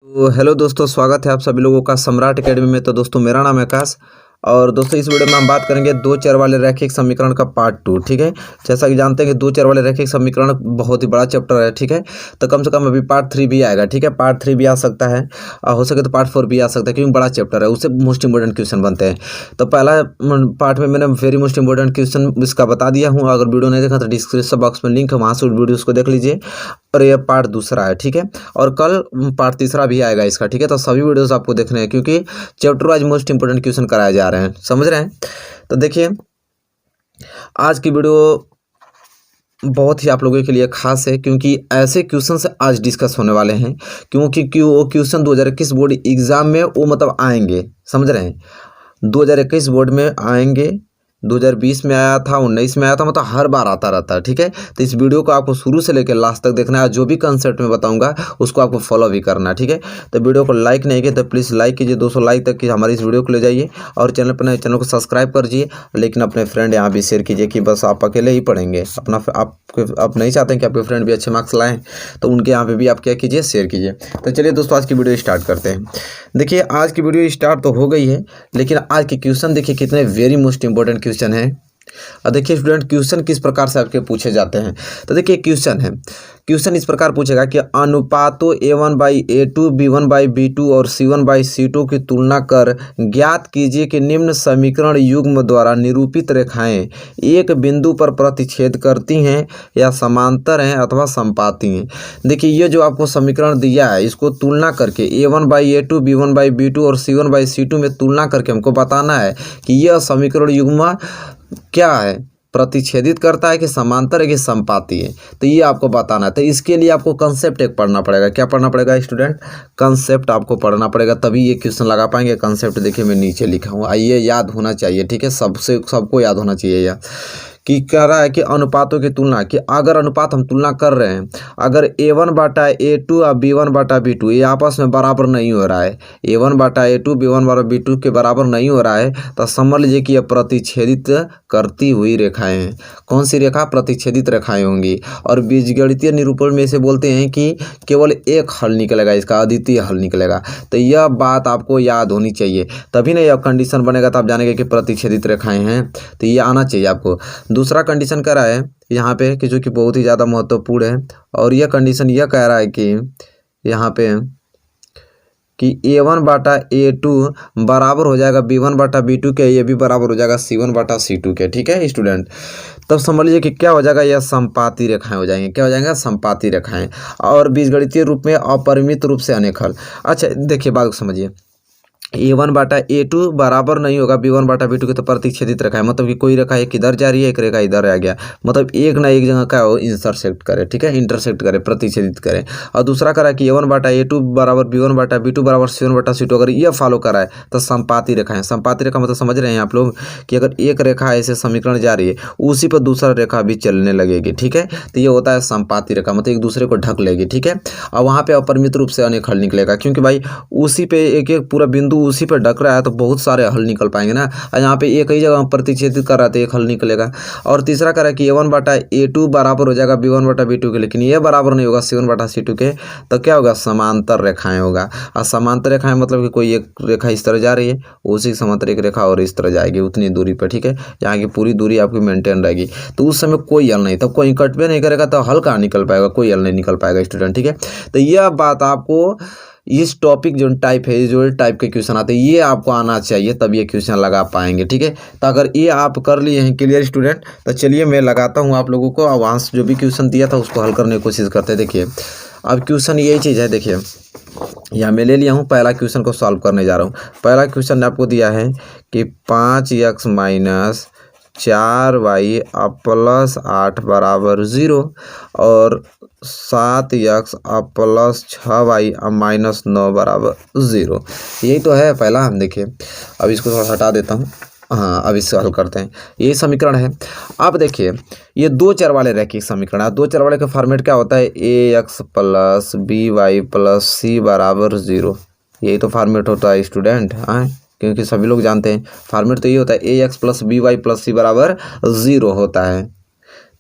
तो हेलो दोस्तों, स्वागत है आप सभी लोगों का सम्राट एकेडमी में। तो दोस्तों, मेरा नाम है आकाश और दोस्तों इस वीडियो में हम बात करेंगे दो चर वाले रैखिक समीकरण का पार्ट 2। ठीक है, जैसा कि जानते हैं कि दो चर वाले रैखिक समीकरण बहुत ही बड़ा चैप्टर है। ठीक है, तो कम से कम अभी पार्ट 3 भी आएगा। ठीक है, पार्ट 3 भी आ सकता है और हो सके तो पार्ट 4 भी आ सकता है, क्योंकि बड़ा चैप्टर है, उससे मोस्ट इंपोर्टेंट क्वेश्चन बनते हैं। तो पहला पार्ट में मैंने वेरी मोस्ट इंपोर्टेंट क्वेश्चन इसका बता दिया हूँ। अगर वीडियो नहीं देखा तो डिस्क्रिप्शन बॉक्स में लिंक है, वहाँ से वीडियो उसको देख लीजिए। और ये पार्ट दूसरा है। ठीक है, और कल पार्ट तीसरा भी आएगा इसका। ठीक है, तो सभी वीडियोस आपको देखने हैं, क्योंकि chapter wise most important question कराए जा रहे हैं। समझ रहे हैं? तो देखिए, आज की वीडियो बहुत ही आप लोगों के लिए खास है, क्योंकि ऐसे क्वेश्चन से आज डिस्कस होने वाले हैं। क्योंकि वो क्वेश्चन 2021 बोर्ड एग्जाम में वो मतलब आएंगे। समझ रहे हैं? 2021 बोर्ड में आएंगे, 2020 में आया था, 19 में आया था, मतलब हर बार आता रहता है। ठीक है, तो इस वीडियो को आपको शुरू से लेकर लास्ट तक देखना है। जो भी कंसेप्ट में बताऊंगा उसको आपको फॉलो भी करना है। ठीक है, तो वीडियो को लाइक नहीं किया तो प्लीज़ लाइक कीजिए, 200 लाइक तक की हमारी इस वीडियो को ले जाइए। और चैनल को सब्सक्राइब करिए, लेकिन अपने फ्रेंड यहाँ भी शेयर कीजिए कि बस आप अकेले ही पढ़ेंगे। आप नहीं चाहते हैं कि आपके फ्रेंड भी अच्छे मार्क्स लाएँ, तो उनके यहाँ पर भी आप क्या कीजिए, शेयर कीजिए। तो चलिए दोस्तों, आज की वीडियो स्टार्ट करते हैं। देखिए, आज की वीडियो स्टार्ट तो हो गई है, लेकिन आज के क्वेश्चन देखिए कितने वेरी मोस्ट इंपॉर्टेंट क्वेश्चन है। और देखिए स्टूडेंट, क्वेश्चन किस प्रकार से आपके पूछे जाते हैं। तो देखिए क्वेश्चन इस प्रकार पूछेगा कि अनुपातों A1/A2, B1/B2 और C1/C2 की तुलना कर ज्ञात कीजिए कि निम्न समीकरण युग्म द्वारा निरूपित रेखाएं एक बिंदु पर प्रतिच्छेद करती हैं या समांतर हैं अथवा समपाती हैं। देखिए, ये जो आपको समीकरण दिया है, इसको तुलना करके A1/A2, B1/B2 और C1/C2 में तुलना करके हमको बताना है कि यह समीकरण युग्म क्या है, प्रतिच्छेदित करता है कि समांतर है कि समपाती है। तो ये आपको बताना है। तो इसके लिए आपको कंसेप्ट एक पढ़ना पड़ेगा। क्या पढ़ना पड़ेगा स्टूडेंट? कंसेप्ट आपको पढ़ना पड़ेगा, तभी ये क्वेश्चन लगा पाएंगे। कंसेप्ट देखिए मैं नीचे लिखा हूँ, आइए याद होना चाहिए। ठीक है, सबको याद होना चाहिए यह कि कह रहा है कि अनुपातों की तुलना, कि अगर अनुपात हम तुलना कर रहे हैं, अगर A1/A2 और B1/B2 ये आपस में बराबर नहीं हो रहा है, A1/A2 B1/B2 के बराबर नहीं हो रहा है, तो समझ लीजिए कि यह प्रतिच्छेदित करती हुई रेखाएं हैं। कौन सी रेखा? प्रतिच्छेदित रेखाएं होंगी। और बीजगणितीय निरूपण में इसे बोलते हैं कि केवल एक हल निकलेगा, इसका अद्वितीय हल निकलेगा। तो यह बात आपको याद होनी चाहिए, तभी ना यह कंडीशन बनेगा, तो आप जानेंगे कि प्रतिच्छेदित रेखाएं हैं। तो ये आना चाहिए आपको। दूसरा कंडीशन कह रहा है यहाँ पे कि जो कि बहुत ही ज़्यादा महत्वपूर्ण है, और यह कंडीशन यह कह रहा है कि यहाँ पे कि A1/A2 बराबर हो जाएगा B1/B2 के, ये भी बराबर हो जाएगा C1/C2 के। ठीक है स्टूडेंट, तब समझ लीजिए कि क्या हो जाएगा, यह समपाती रेखाएं हो जाएंगी। क्या हो जाएंगे? समपाती रेखाएं। और बीजगणितीय रूप में अपरिमित रूप से अनेक हल। अच्छा देखिए, बात को समझिए, A1/A2 बराबर नहीं होगा B1/B2 के, तो प्रतिच्छेदित रेखा है, मतलब कि कोई रेखा एक इधर जा रही है, एक रेखा इधर आ गया, मतलब एक ना एक जगह का वो इंटरसेक्ट करे। ठीक है, इंटरसेक्ट करे, प्रतिच्छेदित करे। और दूसरा करा कि A1/A2 बराबर B1/B2 बराबर C1/C2, अगर ये फॉलो करा है तो समपाती रेखा है। समपाती रेखा मतलब समझ रहे हैं आप लोग कि अगर एक रेखा ऐसे समीकरण जा रही है, उसी पर दूसरा रेखा भी चलने लगेगी। ठीक है, तो ये होता है समपाती रेखा, मतलब एक दूसरे को ढक लेगी। ठीक है, और वहाँ पे अपरिमित रूप से अनेक हल निकलेगा, क्योंकि भाई उसी पे एक एक पूरा बिंदु उसी पर ढक रहा है, तो बहुत सारे हल निकल पाएंगे ना। और यहाँ पे एक ही जगह प्रतिच्छेदित कर रहा है तो एक हल निकलेगा। और तीसरा कह रहा है कि A1/A2 बराबर हो जाएगा B1/B2 के, लेकिन ये बराबर नहीं होगा C1/C2 के, तो क्या होगा? समांतर रेखाएं होगा। और समांतर रेखाएं मतलब कि कोई एक रेखा इस तरह जा रही है, उसी समांतर एक रेखा और इस तरह जाएगी उतनी दूरी पर। ठीक है, यहाँ की पूरी दूरी आपकी मेंटेन रहेगी, तो उस समय कोई हल नहीं, तब कोई कट भी नहीं करेगा, तो हल कहाँ निकल पाएगा? कोई हल नहीं निकल पाएगा स्टूडेंट। ठीक है, तो यह बात आपको, इस टॉपिक जो टाइप है, जो टाइप के क्वेश्चन आते हैं, ये आपको आना चाहिए, तब ये क्वेश्चन लगा पाएंगे। ठीक है, तो अगर ये आप कर लिए हैं क्लियर स्टूडेंट, तो चलिए मैं लगाता हूँ आप लोगों को। और वहाँ से जो भी क्वेश्चन दिया था उसको हल करने की कोशिश करते हैं। देखिए, अब क्वेश्चन यही चीज़ है। देखिए, यहाँ मैं ले लिया हूँ, पहला क्वेश्चन को सॉल्व करने जा रहा हूँ। पहला क्वेश्चन आपको दिया है कि 5x माइनस 4y प्लस 8 बराबर 0 और 7x प्लस 6y माइनस 9 बराबर 0। यही तो है पहला। हम देखिए, अब इसको थोड़ा हटा देता हूँ। हाँ, अब इससे हल करते हैं। यही समीकरण है। अब देखिए, ये दो चर वाले रैखिक समीकरण है। दो चर वाले का फॉर्मेट क्या होता है? ax plus by plus c बराबर 0। यही तो फॉर्मेट होता है स्टूडेंट। हाँ, क्योंकि सभी लोग जानते हैं फॉर्मेट तो ये होता है ax plus by plus c बराबर 0 होता है।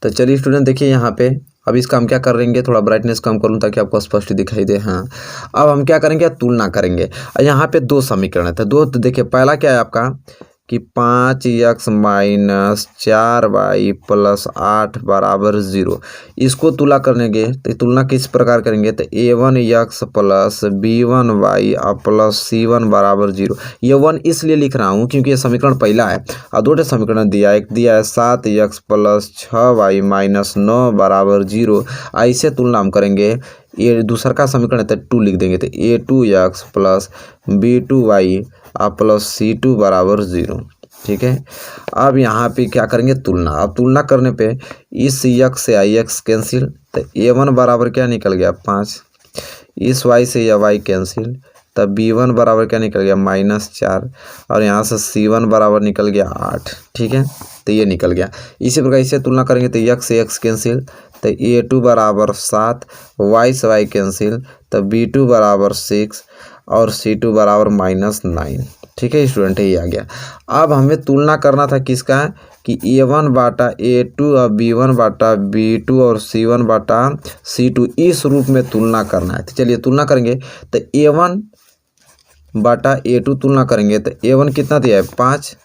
तो चलिए स्टूडेंट देखिए यहाँ पे, अब इसका हम क्या करेंगे, थोड़ा ब्राइटनेस कम कर लूँ ताकि आपको स्पष्ट दिखाई दे। हाँ, अब हम क्या करेंगे, तुलना करेंगे। यहाँ पे दो समीकरण है, तो दो, तो देखिए पहला क्या है आपका कि 5x माइनस 4y प्लस 8 बराबर 0। इसको तुलना करेंगे तो तुलना किस प्रकार करेंगे, तो a1x plus b1y plus c1 बराबर 0। ये 1 इसलिए लिख रहा हूँ क्योंकि ये समीकरण पहला है और दो समीकरण दिया है। एक दिया है 7x प्लस 6y माइनस 9 बराबर 0। ऐसे तुलना हम करेंगे। ये दूसरा का समीकरण है तो 2 लिख देंगे, तो a2x plus b2y plus c2 बराबर 0। ठीक है, अब यहाँ पे क्या करेंगे, तुलना। अब तुलना करने पे इस x से ix कैंसिल, तो a1 बराबर क्या निकल गया 5, इस y से यह y कैंसिल, तब b1 बराबर क्या निकल गया -4 और यहाँ से c1 बराबर निकल गया 8। ठीक है, तो ये निकल गया। इसी प्रकार इसे तुलना करेंगे तो x से x कैंसिल, तो a2 बराबर 7, y से y कैंसिल, तो b2 बराबर 6 और c2 बराबर -9। ठीक है स्टूडेंट, ये आ गया। अब हमें तुलना करना था किसका, कि a1 बाटा a2 और b1 बाटा b2 और c1 बाटा c2, इस रूप में तुलना करना है। तो चलिए तुलना करेंगे, तो a1 बाटा a2 तुलना करेंगे, तो a1 कितना दिया है 5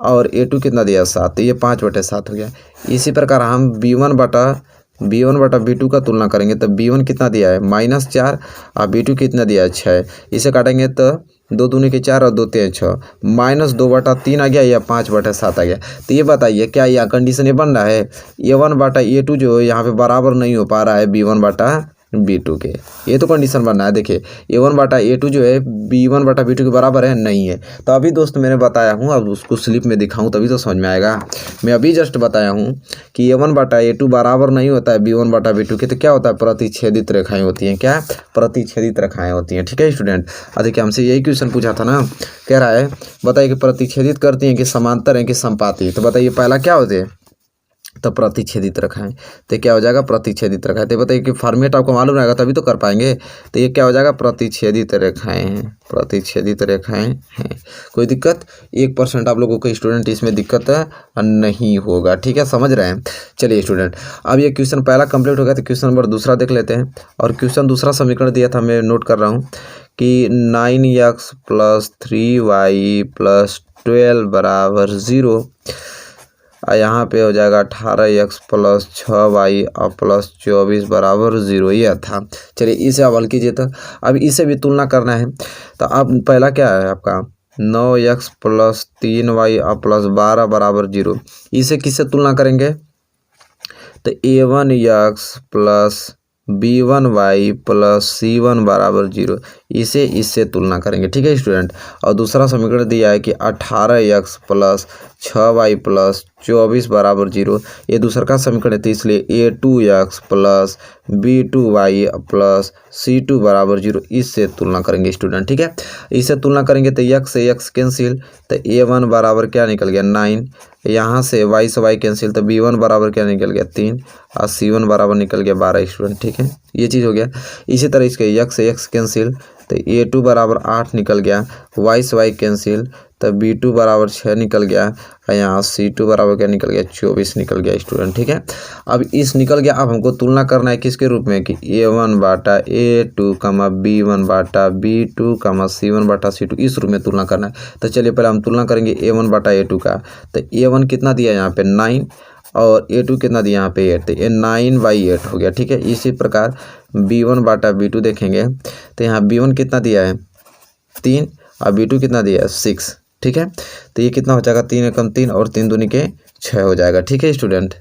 और a2 कितना दिया है 7, तो ये 5/7 हो गया। इसी प्रकार हम b1 बाटा b2 का तुलना करेंगे, तो b1 कितना दिया है -4 और b2 कितना दिया है 6। इसे काटेंगे तो 2 दूनी के 4 और 2 3 6, -2/3 आ गया या 5/7 आ गया। तो ये बताइए क्या यहाँ कंडीशन ये बन रहा है, a1 बाटा a2 जो यहाँ पे बराबर नहीं हो पा रहा है b1 बाटा b2 के, ये तो कंडीशन बनना है। देखिए a1 बाटा a2 जो है b1 बाटा b2 के बराबर है, नहीं है। तो अभी दोस्त मैंने बताया हूँ, अब उसको स्लिप में दिखाऊँ तभी तो समझ में आएगा। मैं अभी जस्ट बताया हूँ कि a1 बाटा a2 बराबर नहीं होता है b1 बाटा b2 के, तो क्या होता है, प्रतिच्छेदित रेखाएं होती हैं। क्या, प्रतिच्छेदित रेखाएं होती हैं। ठीक है स्टूडेंट, देखिए हमसे यही क्वेश्चन पूछा था ना, कह रहा है बताइए कि प्रतिच्छेदित करती हैं कि समांतर हैं कि संपाती। तो बताइए पहला क्या होते हैं, तो प्रतिच्छेदित रेखाएं। तो क्या हो जाएगा, प्रतिच्छेदित रेखाएं। तो बताइए कि फॉर्मेट आपको मालूम रहेगा तभी तो कर पाएंगे। तो ये क्या हो जाएगा, प्रतिच्छेदित रेखाएं हैं, प्रतिच्छेदित रेखाएं हैं। कोई दिक्कत 1% आप लोगों को स्टूडेंट इसमें दिक्कत नहीं होगा। ठीक है, समझ रहे हैं। चलिए स्टूडेंट, अब ये क्वेश्चन पहला कंप्लीट हो गया, तो क्वेश्चन नंबर दूसरा देख लेते हैं। और क्वेश्चन दूसरा समीकरण दिया था, मैं नोट कर रहा हूँ कि 9x प्लस 3y प्लस 12 बराबर 0। यहाँ पे हो जाएगा 18x प्लस 6y और प्लस 24 बराबर 0, ये था। चलिए इसे अब हल कीजिए। तो अब इसे भी तुलना करना है। तो अब पहला क्या है आपका 9x प्लस 3y और प्लस 12 बराबर 0। इसे किससे तुलना करेंगे, तो a1x plus b1y plus c1 बराबर 0, इसे इससे तुलना करेंगे। ठीक है स्टूडेंट, और दूसरा समीकरण दिया है कि 18x प्लस 6y प्लस 24 बराबर 0, ये दूसरा का समीकरण है, तो इसलिए a2x plus b2y plus c2 बराबर 0, इससे तुलना करेंगे स्टूडेंट। ठीक है, इससे तुलना करेंगे तो x से x कैंसिल, तो a1 बराबर क्या निकल गया 9, यहाँ से y से y कैंसिल, तो b1 बराबर क्या निकल गया 3 और c1 बराबर निकल गया 12 स्टूडेंट। ठीक है, ये चीज़ हो गया। इसी तरह इसके x से x कैंसिल, तो a2 बराबर 8 निकल गया, y से y कैंसिल, तो b2 बराबर 6 निकल गया और यहाँ c2 बराबर क्या निकल गया 24 निकल गया स्टूडेंट। ठीक है, अब इस निकल गया। अब हमको तुलना करना है किसके रूप में, कि a1 बाटा a2 b1 बाटा b2 c1 बाटा c2, इस रूप में तुलना करना है। तो चलिए पहले हम तुलना करेंगे a1 बाटा a2 का। तो a1 कितना दिया यहाँ पे 9 और a2 कितना दिया यहाँ पे 8, तो ये 9/8 हो गया। ठीक है, इसी प्रकार b1 बाटा b2 देखेंगे, तो यहाँ b1 कितना दिया है 3 और b2 कितना दिया है 6। ठीक है, तो ये कितना हो जाएगा 3 एकम 3 और 3 दूनी के 6 हो जाएगा। ठीक है स्टूडेंट,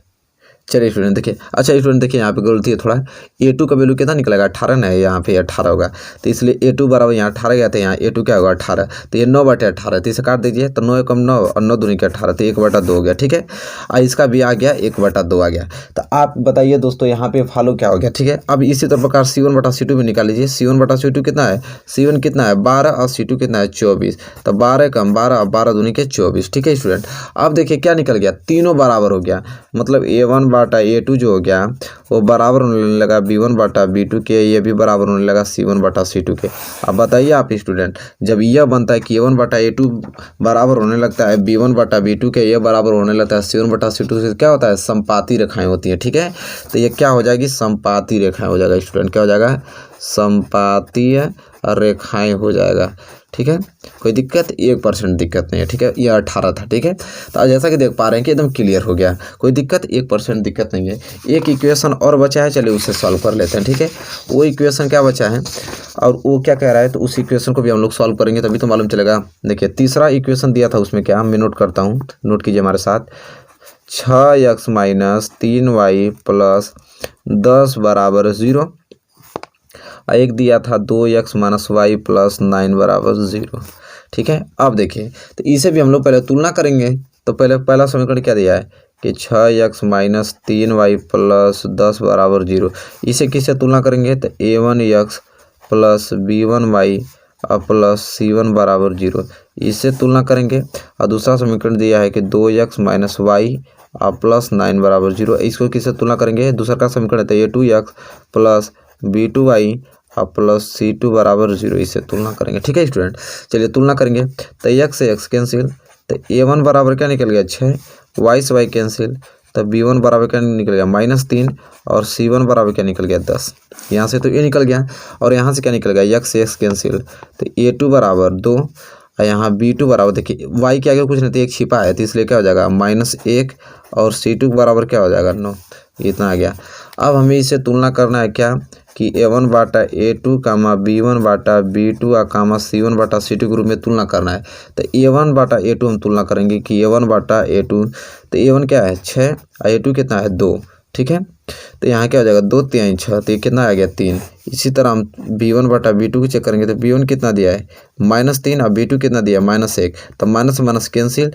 चलिए स्टूडेंट देखिए, अच्छा स्टूडेंट देखिए यहाँ पे गलती है थोड़ा, a2 का वैल्यू कितना निकलेगा 18 ना है, यहाँ पे 18 होगा, तो इसलिए a2 बराबर यहाँ 18 गया, तो यहाँ a2 क्या होगा 18, तो ये 9/18, तो इसे काट दीजिए, तो 9 एकम 9 और 9 दूनी के 18, तो 1/2 हो गया। ठीक है, और इसका भी आ गया 1/2 आ गया। तो आप बताइए दोस्तों यहाँ पे फॉलो क्या हो गया। ठीक है, अब इसी तरह प्रकार c1/c2 भी निकाल लीजिए। c1/c2 कितना है, c1 कितना है 12 और c2 कितना है 24, तो 12 एकम 12 और 12 दूनी के 24। ठीक है स्टूडेंट, अब देखिए क्या निकल गया, तीनों बराबर हो गया, मतलब a1 A1/A2 जो हो गया वो बराबर होने लगा B1/B2 के, ये भी बराबर होने लगा C1/C2 के। अब बताइए आप स्टूडेंट, जब यह बनता है कि A1/A2 बराबर होने लगता है B1/B2 के, ये बराबर होने लगता है C1/C2 से, क्या होता है, समपाती रेखाएं होती हैं। ठीक है, तो ये क्या हो जाएगी, समपाती रेखाएं हो जाएगा स्टूडेंट, क्या हो जाएगा, समपातीय रेखाएं हो जाएगा। ठीक है, कोई दिक्कत, 1% दिक्कत नहीं है। ठीक है, ये 18 था। ठीक है, तो जैसा कि देख पा रहे हैं कि एकदम क्लियर हो गया, कोई दिक्कत, 1% दिक्कत नहीं है। एक इक्वेशन और बचा है, चलिए उसे सॉल्व कर लेते हैं। ठीक है, वो इक्वेशन क्या बचा है और वो क्या कह रहा है, तो उस इक्वेशन को भी हम लोग सॉल्व करेंगे तभी तो मालूम चलेगा। देखिए तीसरा इक्वेशन दिया था, उसमें क्या, मैं नोट करता हूँ, नोट कीजिए हमारे साथ। 6x - 3y + 10 = 0। एक दिया था 2x - y + 9 = 0। ठीक है, अब देखिए तो इसे भी हम लोग पहले तुलना करेंगे। तो पहले पहला समीकरण क्या दिया है कि 6x - 3y + 10 = 0। इसे किससे तुलना करेंगे, तो a1x + b1y + c1 = 0, इससे तुलना करेंगे। और दूसरा समीकरण दिया है कि 2x - y + 9 = 0, इसको किससे तुलना करेंगे, दूसरा का समीकरण है तो a2x + b2y + c2 = 0, इससे तुलना करेंगे। ठीक है स्टूडेंट, चलिए तुलना करेंगे। तो x से x कैंसिल, तो a1 बराबर क्या निकल गया 6, y से y कैंसिल, तो b1 बराबर क्या निकल गया -3 और c1 बराबर क्या निकल गया 10। यहाँ से तो ये निकल गया और यहाँ से क्या निकल गया, x से x कैंसिल, तो a2 = 2 और यहाँ b2 बराबर, देखिए y के आगे कुछ नहीं तो एक छिपा है, तो इसलिए क्या हो जाएगा -1 और c2 बराबर क्या हो जाएगा 9, इतना आ गया। अब हमें इसे तुलना करना है क्या कि A1/A2, B1/B2 C1/C2 के रूप में तुलना करना है। तो A1/A2 हम तुलना करेंगे कि A1/A2, तो A1 क्या है 6 और A2 कितना है 2। ठीक है, तो यहाँ क्या हो जाएगा 2 3 6, तो ये कितना आ गया 3। इसी तरह हम B1/B2 को चेक करेंगे, तो B1 कितना दिया है -3 और B2 कितना दिया है -1, तो माइनस माइनस कैंसिल,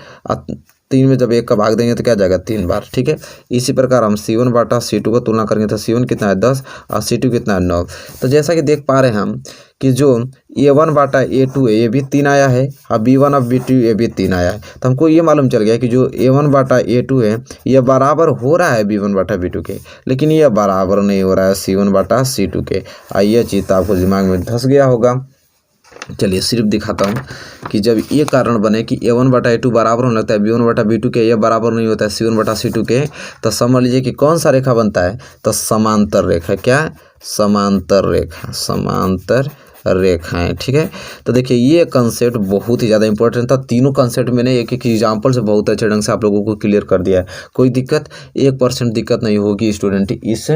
3 में जब 1 का भाग देंगे तो क्या जाएगा 3 बार। ठीक है, इसी प्रकार हम C1/C2 को तुलना करेंगे, तो C1 कितना है 10 और C2 कितना है 9। तो जैसा कि देख पा रहे हैं हम कि जो A1/A2 है ये भी 3 आया है और B1/B2 ये भी 3 आया है, तो हमको ये मालूम चल गया कि जो A1/A2 है ये बराबर हो रहा है B1/B2 के, लेकिन ये बराबर नहीं हो रहा है C1/C2 के। ये चीज़ तो आपको दिमाग में धंस गया होगा। चलिए सिर्फ दिखाता हूँ कि जब ये कारण बने कि A1/A2 बराबर होने लगता है B1/B2 के, ये बराबर नहीं होता है C1/C2 के, तो समझ लीजिए कि कौन सा रेखा बनता है, तो समांतर रेखा। क्या, समांतर रेखा, समांतर रेखाएं। ठीक है, तो देखिए ये कंसेप्ट बहुत ही ज़्यादा इंपॉर्टेंट था। तीनों कंसेप्ट मैंने एक एक एग्जाम्पल से बहुत अच्छे ढंग से आप लोगों को क्लियर कर दिया है। कोई दिक्कत, 1% दिक्कत नहीं होगी स्टूडेंट इस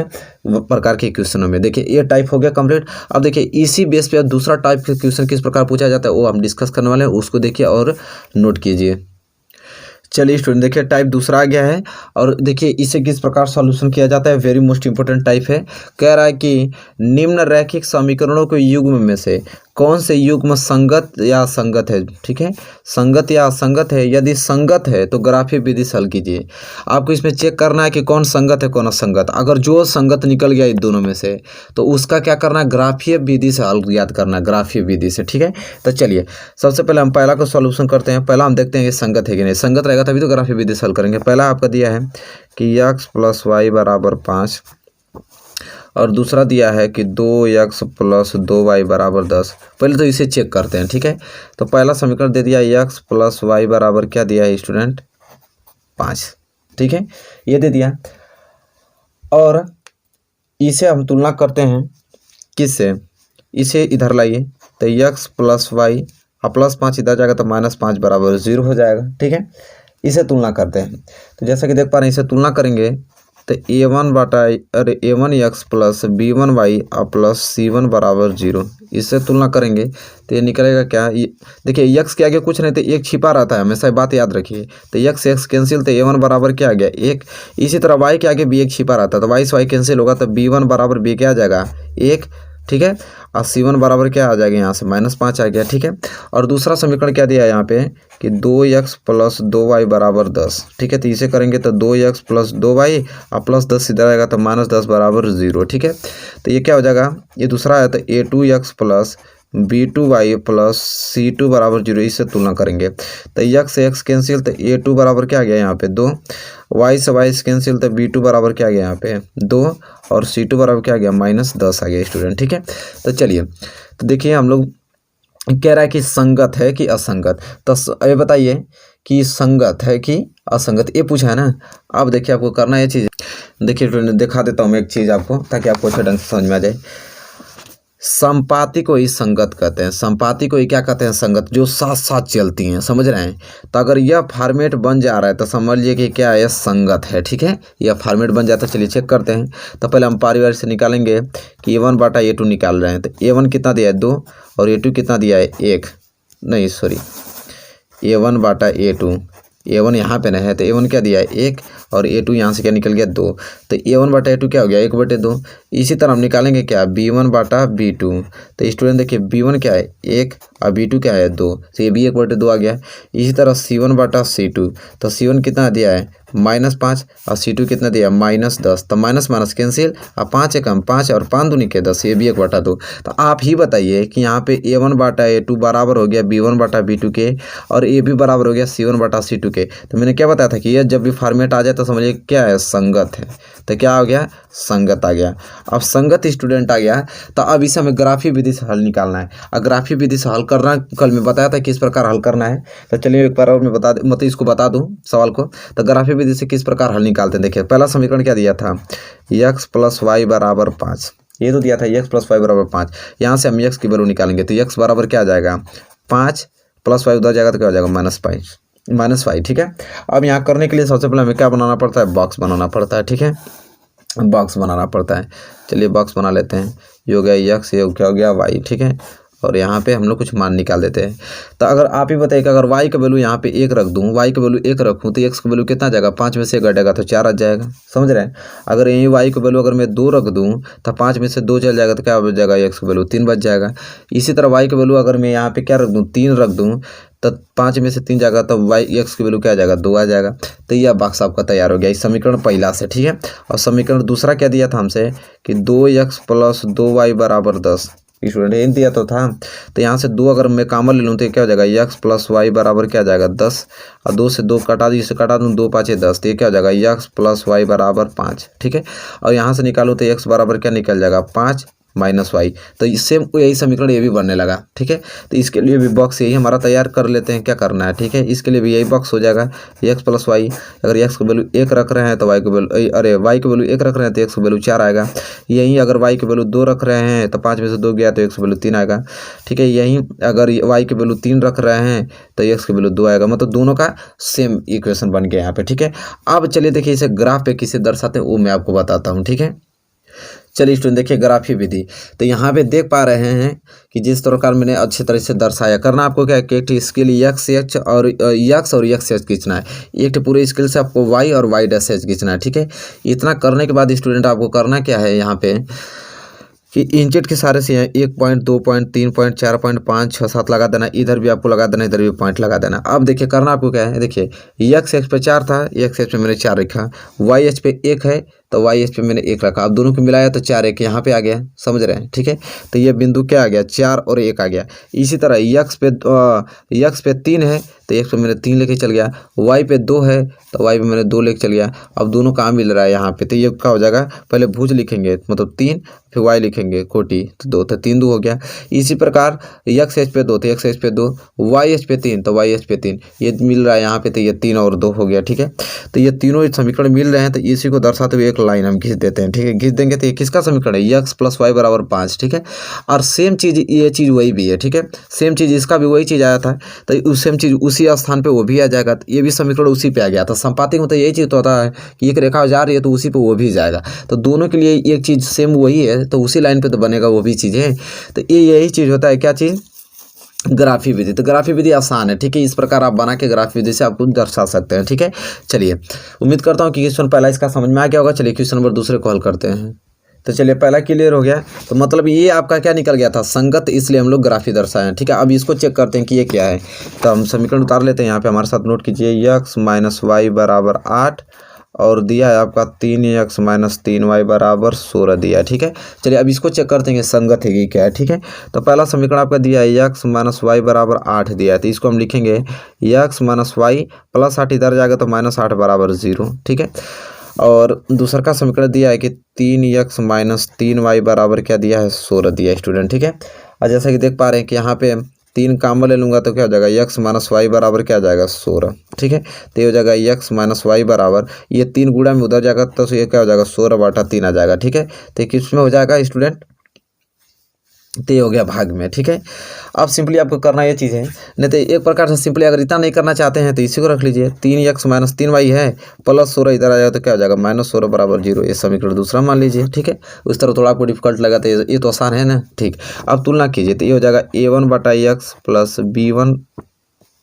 प्रकार के क्वेश्चनों में। देखिए ये टाइप हो गया कंप्लीट। अब देखिए इसी बेस पे दूसरा टाइप के क्वेश्चन किस प्रकार पूछा जाता है वो हम डिस्कस करने वाले हैं, उसको देखिए और नोट कीजिए। चलिए स्टूडेंट देखिए टाइप दूसरा आ गया है और देखिए इसे किस प्रकार सॉल्यूशन किया जाता है, वेरी मोस्ट इंपॉर्टेंट टाइप है। कह रहा है कि निम्न रैखिक समीकरणों के युग्म में से कौन से युग्म संगत या असंगत है। ठीक है, संगत या असंगत है, यदि संगत है तो ग्राफीय विधि से हल कीजिए। आपको इसमें चेक करना है कि कौन संगत है कौन असंगत। अगर जो संगत निकल गया इन दोनों में से तो उसका क्या करना है, ग्राफीय विधि से हल याद करना है, ग्राफीय विधि से। ठीक है, तो चलिए सबसे पहले हम पहला को सॉल्यूशन करते हैं। पहला हम देखते हैं कि संगत है कि नहीं, संगत रहेगा तभी तो ग्राफीय विधि से हल करेंगे। पहला आपका दिया है कि x + y = 5 और दूसरा दिया है कि 2x + 2y = 10। पहले तो इसे चेक करते हैं। ठीक है, तो पहला समीकरण दे दिया x + y बराबर क्या दिया है स्टूडेंट 5। ठीक है, ये दे दिया और इसे हम तुलना करते हैं किससे, इसे इधर लाइए, तो x + y और +5 इधर जाएगा तो -5 = 0 हो जाएगा। ठीक है, इसे तुलना करते हैं। तो जैसा कि देख पा रहे हैं इसे तुलना करेंगे तो A1x + B1y + C1 = 0, इससे तुलना करेंगे तो ये निकलेगा क्या, ये देखिए x के आगे कुछ नहीं तो एक छिपा रहता है, हमेशा बात याद रखिए। तो x से x कैंसिल, तो A1 बराबर क्या आ गया 1। इसी तरह y के आगे भी एक छिपा रहता है, तो y से y कैंसिल होगा तो B1 बराबर b क्या आ जाएगा 1। ठीक है, और C1 बराबर क्या आ जाएगा, यहाँ से -5 आ गया। ठीक है, और दूसरा समीकरण क्या दिया है यहाँ पे कि 2x + 2y = 10। ठीक है, तो इसे करेंगे तो 2x + 2y और +10 इधर आएगा तो -10 = 0। ठीक है, तो ये क्या हो जाएगा, ये दूसरा है तो A2x + b2y प्लस c2 बराबर 0, इससे तुलना करेंगे तो x से x कैंसिल तो a2 बराबर क्या आ गया यहाँ पे 2, y से y कैंसिल तो b2 बराबर क्या आ गया यहाँ पे 2 और c2 बराबर क्या आ गया -10 आ गया स्टूडेंट। ठीक है, तो चलिए तो देखिए हम लोग कह रहा है कि संगत है कि असंगत, तो ये बताइए कि संगत है कि असंगत, ये पूछा है ना। अब देखिए आपको करना ये चीज़, देखिए स्टूडेंट दिखा देता हूँ मैं एक चीज़ आपको ताकि आपको अच्छे ढंग से समझ में आ जाए। संपाति को ही संगत कहते हैं, संपाति को ही क्या कहते हैं संगत, जो साथ साथ चलती हैं, समझ रहे हैं। तो अगर यह फॉर्मेट बन जा रहा है तो समझ लीजिए कि क्या है, संगत है। ठीक है, यह फॉर्मेट बन जाता है। चलिए चेक करते हैं। तो पहले हम पारिवार से निकालेंगे कि a1 बटा a2 निकाल रहे हैं, तो a1 कितना दिया है 2 और a2 कितना दिया है 1, नहीं सॉरी a1 बटा a2, a1 यहाँ पे नहीं है तो a1 क्या दिया है 1 और a2 यहाँ से क्या निकल गया 2, तो a1 बटा a2 क्या हो गया 1/2। इसी तरह हम निकालेंगे क्या b1 बटा b2, तो स्टूडेंट देखिए b1 क्या है 1 और b2 क्या है 2, तो ये भी 1/2 आ गया। इसी तरह c1 बटा c2, तो c1 कितना दिया है -5 और c2 कितना दिया -10, तो माइनस माइनस कैंसिल और 5 एकम 5 और 5 दूनी के 10, ये भी 1/2। तो आप ही बताइए कि यहाँ पे a1 बटा a2 बराबर हो गया b1 बटा b2 के और a भी बराबर हो गया c1 बटा c2 के। तो मैंने क्या बताया था कि यह जब भी फॉर्मेट आ जाए तो समझिए क्या है, संगत है। तो क्या हो गया, संगत आ गया। अब संगत स्टूडेंट आ गया तो अब इसे हमें ग्राफी विधि से हल निकालना है। और ग्राफी विधि से हल करना कल मैं बताया था किस प्रकार हल करना है, तो चलिए एक बार और मैं मतलब इसको बता दूं सवाल को। तो ग्राफी विधि से किस प्रकार हल निकालते हैं, देखिए पहला समीकरण क्या दिया था, x प्लस वाई बराबर 5, ये तो दिया था x प्लस वाई बराबर 5। यहाँ से हम x की वैल्यू निकालेंगे तो x बराबर क्या आ जाएगा 5 प्लस वाई उधर जाएगा तो क्या हो जाएगा -5। ठीक है, अब यहाँ करने के लिए सबसे पहले हमें क्या बनाना पड़ता है, बॉक्स बनाना पड़ता है। ठीक है, बॉक्स बनाना पड़ता है। चलिए बॉक्स बना लेते हैं। ये हो गया x, ये क्या हो गया y। ठीक है, और यहाँ पे हम लोग कुछ मान निकाल देते हैं। तो अगर आप ही बताइए कि अगर y का वैल्यू यहाँ पे 1 रख दूँ, y का वैल्यू 1 रखूँ तो x का वैल्यू कितना जाएगा, 5 में से 1 घटेगा तो 4 आ जाएगा, समझ रहे हैं। अगर यही y का वैल्यू अगर मैं 2 रख दूँ तो 5 में से 2 चल जाएगा तो क्या बच जाएगा, x का वैल्यू 3 बच जाएगा। इसी तरह y का वैल्यू अगर मैं यहाँ पे क्या रख दूँ, 3 रख दूँ तो 5 में से 3 जाएगा तो x की वैल्यू क्या आ जाएगा 2 आ जाएगा। तो यह बॉक्स आपका तैयार हो गया इस समीकरण पहला से। ठीक है, और समीकरण दूसरा क्या दिया था हमसे कि 2x प्लस 2y बराबर 10, स्टूडेंट ये दिया तो था। तो यहाँ से 2 अगर मैं कॉमन ले लूँ तो क्या हो जाएगा, x प्लस वाई बराबर क्या आ जाएगा 10, और 2 से 2 कटा दी, इसे कटा दूँ 2 5 10, तो ये क्या हो जाएगा x प्लस वाई बराबर 5। ठीक है, और यहाँ से निकालूँ तो x बराबर क्या निकल जाएगा 5 माइनस वाई। तो इससे यही समीकरण ये भी बनने लगा। ठीक है, तो इसके लिए भी बॉक्स यही हमारा तैयार कर लेते हैं, क्या करना है। ठीक है, इसके लिए भी यही बॉक्स हो जाएगा x प्लस वाई। अगर x का वैल्यू 1 रख रहे हैं तो y का वैल्यू y का वैल्यू 1 रख रहे हैं तो x का वैल्यू 4 आएगा। यहीं अगर y का वैल्यू 2 रख रहे हैं तो 5 में से 2 गया तो x का वैल्यू 3 आएगा। ठीक है, यहीं अगर y का वैल्यू 3 रख रहे हैं तो x का वैल्यू 2 आएगा, मतलब दोनों का सेम इक्वेशन बन गया यहाँ पे। ठीक है, अब चलिए देखिए इसे ग्राफ पे किसे दर्शाते हैं वो मैं आपको बताता हूँ। ठीक है, चलिए स्टूडेंट देखिए ग्राफी विधि। तो यहाँ पे देख पा रहे हैं कि जिस प्रकार मैंने अच्छे तरह से दर्शाया, करना आपको क्या है कि इसके लिए x और x खींचना है। एक पूरे स्केल से आपको y और y डैश h खींचना है। ठीक है, इतना करने के बाद स्टूडेंट आपको करना क्या है यहाँ पे कि इंचेट के सारे से 1 पॉइंट 2 पॉइंट 3 पॉइंट 4 पॉइंट 5 6 7 लगा देना, इधर भी आपको लगा देना, इधर भी पॉइंट लगा देना। अब देखिए करना आपको क्या है, देखिए x पे 4 था, x पे मैंने 4 रखा, y h पे 1 है तो y h पे मैंने 1 रखा। अब दोनों को मिलाया तो 4 1 यहाँ पे आ गया, समझ रहे हैं। ठीक है, तो ये बिंदु क्या आ गया 4 और 1 आ गया। इसी तरह x पे 3 है तो x पे मैंने 3 लेके चल गया, y पे 2 है तो y पे मैंने 2 लेके चल गया। अब दोनों कहाँ मिल रहा है यहाँ पे, तो ये क्या हो जाएगा, पहले भुज लिखेंगे मतलब 3, फिर y लिखेंगे कोटि तो 2, तो 3 2 हो गया। इसी प्रकार x h पे 2 तो x h पे 2, y h पे 3 तो y h पे 3, ये मिल रहा है यहाँ पे, तो ये 3 और 2 हो गया। ठीक है, तो ये तीनों समीकरण मिल रहे हैं तो इसी को दर्शाते हुए एक लाइन हम खींच देते हैं। ठीक है, खींच देंगे तो ये किसका समीकरण है, x प्लस वाई बराबर 5। ठीक है, और सेम चीज़ ये चीज़ वही भी है। ठीक है, सेम चीज़ इसका भी वही चीज़ आया था तो उस सेम चीज़ उसी स्थान पे वो भी आ जाएगा, तो ये भी समीकरण उसी पे आ गया था। संपाति में तो यही चीज़ तो होता है कि एक रेखा जा रही है तो उसी पे वो भी जाएगा, तो दोनों के लिए एक चीज़ सेम वही है तो उसी लाइन पे तो बनेगा वो भी चीज़ें। तो ये यही चीज़ होता है, क्या चीज़, ग्राफी विधि। तो ग्राफी विधि आसान है। ठीक है, इस प्रकार आप बना के ग्राफी विधि से आपको दर्शा सकते हैं। ठीक है, चलिए उम्मीद करता हूँ कि क्वेश्चन पहला इसका समझ में आ गया होगा। चलिए क्वेश्चन नंबर दूसरे को हल करते हैं। तो चलिए पहला क्लियर हो गया, तो मतलब ये आपका क्या निकल गया था, संगत, इसलिए हम लोग ग्राफी दर्शाए हैं। ठीक है, अब इसको चेक करते हैं कि ये क्या है। तो हम समीकरण उतार लेते हैं, यहाँ पे हमारे साथ नोट कीजिए x माइनस वाई बराबर 8 और दिया है आपका 3x माइनस 3y बराबर 16 दिया है। ठीक है, चलिए अब इसको चेक करते हैं संगत है कि क्या है। ठीक है, तो पहला समीकरण आपका दिया है x माइनस वाई बराबर 8 दिया है, तो इसको हम लिखेंगे x माइनस वाई प्लस 8 इधर जाएगा तो माइनस 8 बराबर 0। ठीक है, और दूसरा का समीकरण दिया है कि 3x माइनस 3y बराबर क्या दिया है 16 दिया है स्टूडेंट। ठीक है, और जैसा कि देख पा रहे हैं कि यहाँ पे 3 काम ले लूँगा तो क्या हो जाएगा x माइनस वाई बराबर क्या आ जाएगा 16। ठीक है, तो ये हो जाएगा x माइनस वाई बराबर, ये 3 गुणा में उधर जाएगा तो ये क्या हो जाएगा 16/3 आ जाएगा। ठीक है, तो किस में हो जाएगा स्टूडेंट, तो ये हो गया भाग में। ठीक है, अब सिंपली आपको करना ये चीज़ है, नहीं तो एक प्रकार से सिंपली अगर इतना नहीं करना चाहते हैं तो इसी को रख लीजिए, 3x माइनस 3y है प्लस 16 इधर आ जाए तो क्या हो जाएगा माइनस 16 बराबर 0, ये समीकरण दूसरा मान लीजिए। ठीक है, उस तरह थोड़ा आपको डिफिकल्ट लगा तो ये तो आसान है ना। ठीक, अब तुलना कीजिए तो ये हो जाएगा a1/x plus b1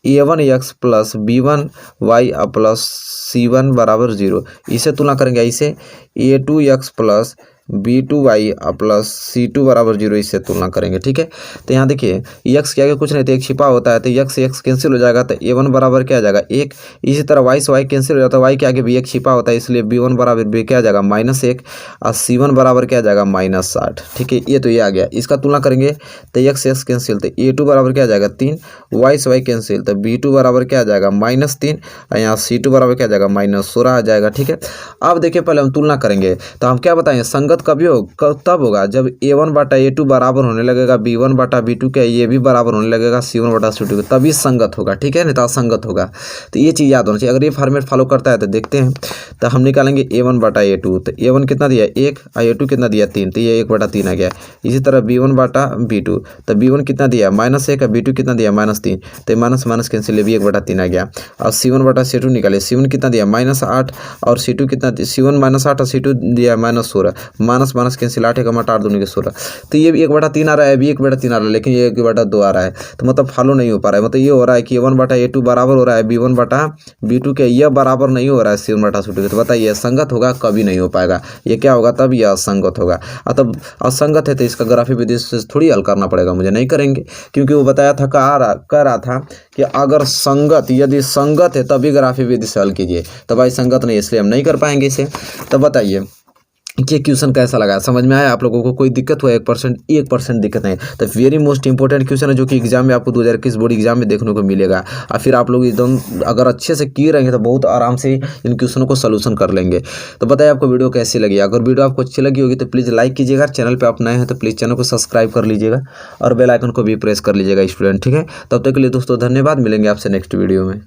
a1x plus b1y plus c1 बराबर 0, इसे तुलना करेंगे इसे a2x plus b2y plus c2 बराबर 0, इससे तुलना करेंगे। ठीक है, तो यहाँ देखिए x के आगे कुछ नहीं तो एक छिपा होता है, तो x से x कैंसिल हो जाएगा तो a1 बराबर क्या आ जाएगा 1। इसी तरह y से y कैंसिल हो जाता है, y के आगे भी एक छिपा होता है, इसलिए b1 बराबर b क्या आ जाएगा -1 और c1 बराबर क्या आ जाएगा -60। ठीक है, ये तो ये आ गया, इसका तुलना करेंगे तो x से x कैंसिल तो a2 बराबर क्या आ जाएगा 3, y से y कैंसिल तो b2 बराबर क्या आ जाएगा -3 और यहाँ c2 बराबर क्या आ जाएगा -16 आ जाएगा। ठीक है, अब देखिए पहले हम तुलना करेंगे तो हम क्या बताएंगे संगत कभी हो तब होगा जब a1/a2 बराबर होने लगेगा b1/b2 के, ये भी बराबर होने लगेगा c1/c2 के, तभी संगत होगा। ठीक है, नहीं तो असंगत होगा, तो ये चीज़ याद होना चाहिए। अगर ये फॉर्मेट फॉलो करता है तो देखते हैं, तो हम निकालेंगे a1/a2, तो a1 कितना दिया 1 और a2 कितना दिया 3, तो ये 1/3 आ गया। इसी तरह b1/b2, तो b1 कितना दिया -1 और b2 कितना दिया -3, तो माइनस माइनस कैंसिल, ये भी 1/3 आ गया। और c1/c2 निकाले, c1 कितना दिया -8 और c2 कितना, c1 -8 और c2 दिया -16, माइनस माइनस कैंसिल, 8 × 8 दूनी के 16, तो ये भी 1/3 आ रहा है, भी 1/3 आ रहा है, लेकिन ये 1/2 आ रहा है, तो मतलब फॉलो नहीं हो पा रहा है। मतलब ये हो रहा है कि a1/a2 बराबर हो रहा है b1/b2 के, यह बराबर नहीं हो रहा है c1/c2 के, तो बताइए संगत होगा कभी नहीं हो पाएगा, ये क्या होगा तब यह असंगत होगा। तब असंगत है तो इसका ग्राफी विधि से थोड़ी हल करना पड़ेगा, मुझे नहीं करेंगे, क्योंकि वो बताया था कह रहा था कि अगर संगत, यदि संगत है तभी ग्राफी विधि से हल कीजिए, तो भाई संगत नहीं, इसलिए हम नहीं कर पाएंगे इसे। तो बताइए ये क्वेश्चन कैसा लगा, समझ में आया आप लोगों को, कोई दिक्कत हो 1% दिक्कत नहीं, तो वेरी मोस्ट इंपॉर्टेंट क्वेश्चन है जो कि एग्जाम में आपको 2021 बोर्ड एग्जाम में देखने को मिलेगा। और फिर आप लोग एकदम अगर अच्छे से किए रहेंगे तो बहुत आराम से इन क्वेश्चनों को सोल्यूशन कर लेंगे। तो बताइए आपको वीडियो कैसी लगी, अगर वीडियो आपको अच्छी लगी होगी तो प्लीज़ लाइक कीजिएगा, चैनल पर आप नए हैं तो प्लीज़ चैनल को सब्सक्राइब कर लीजिएगा और बेल आइकन को भी प्रेस कर लीजिएगा स्टूडेंट। ठीक है, तब तक के लिए दोस्तों धन्यवाद, मिलेंगे आपसे नेक्स्ट वीडियो में।